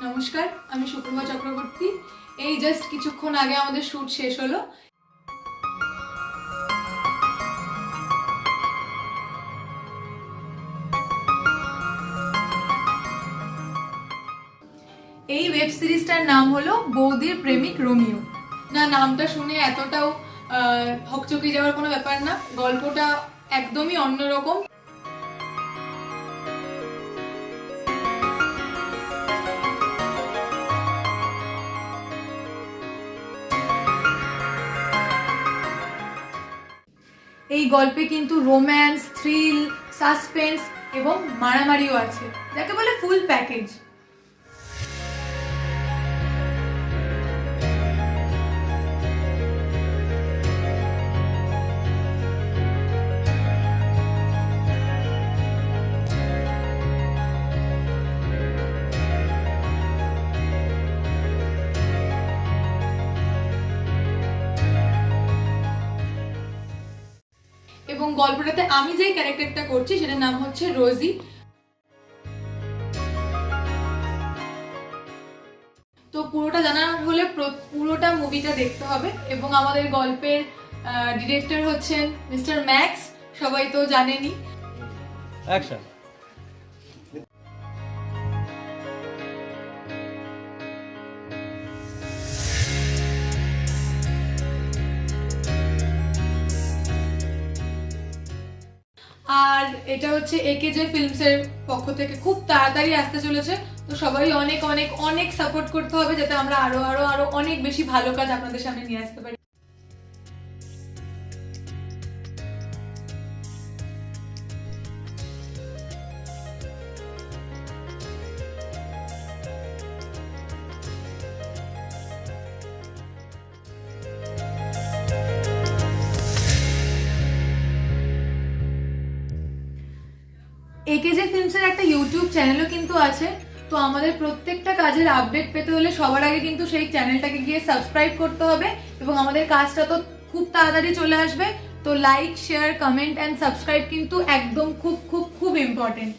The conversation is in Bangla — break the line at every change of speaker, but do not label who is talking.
নমস্কার, আমি সুপ্রভা চক্রবর্তী। এই জাস্ট কিছুক্ষণ আগে আমাদের শুট শেষ হলো। এই ওয়েব সিরিজটার নাম হলো বৌদির প্রেমিক রোমিও। না, নামটা শুনে এতটাও হকচকি যাওয়ার কোনো ব্যাপার না, গল্পটা একদমই অন্যরকম। এই গল্পে কিন্তু রোম্যান্স, থ্রিল, সাসপেন্স এবং মারামারিও আছে, যাকে বলে ফুল প্যাকেজ। এবং গল্পটাতে আমি যেই ক্যারেক্টারটা করছি সেটার নাম হচ্ছে রোজি। তো পুরোটা জানার হলে পুরোটা মুভিটা দেখতে হবে। এবং আমাদের গল্পের ডিরেক্টর হচ্ছেন মিস্টার ম্যাক্স, সবাই তো জানেনই।
অ্যাকশন।
আর এটা হচ্ছে একেজে ফিল্মসের পক্ষ থেকে খুব তাড়াতাড়ি আসতে চলেছে। তো সবাই অনেক অনেক অনেক সাপোর্ট করতে হবে, যাতে আমরা আরো আরো আরো অনেক বেশি ভালো কাজ আপনাদের সামনে নিয়ে আসতে পারি। একেজে ফিল্মসের একটা ইউটিউব চ্যানেলও কিন্তু আছে। তো আমাদের প্রত্যেকটা কাজের আপডেট পেতে হলে সবার আগে কিন্তু সেই চ্যানেলটাকে গিয়ে সাবস্ক্রাইব করতে হবে। এবং আমাদের কাজটা তো খুব তাড়াতাড়ি চলে আসবে। তো like, share, comment and subscribe কিন্তু একদম খুব খুব খুব ইম্পর্টেন্ট।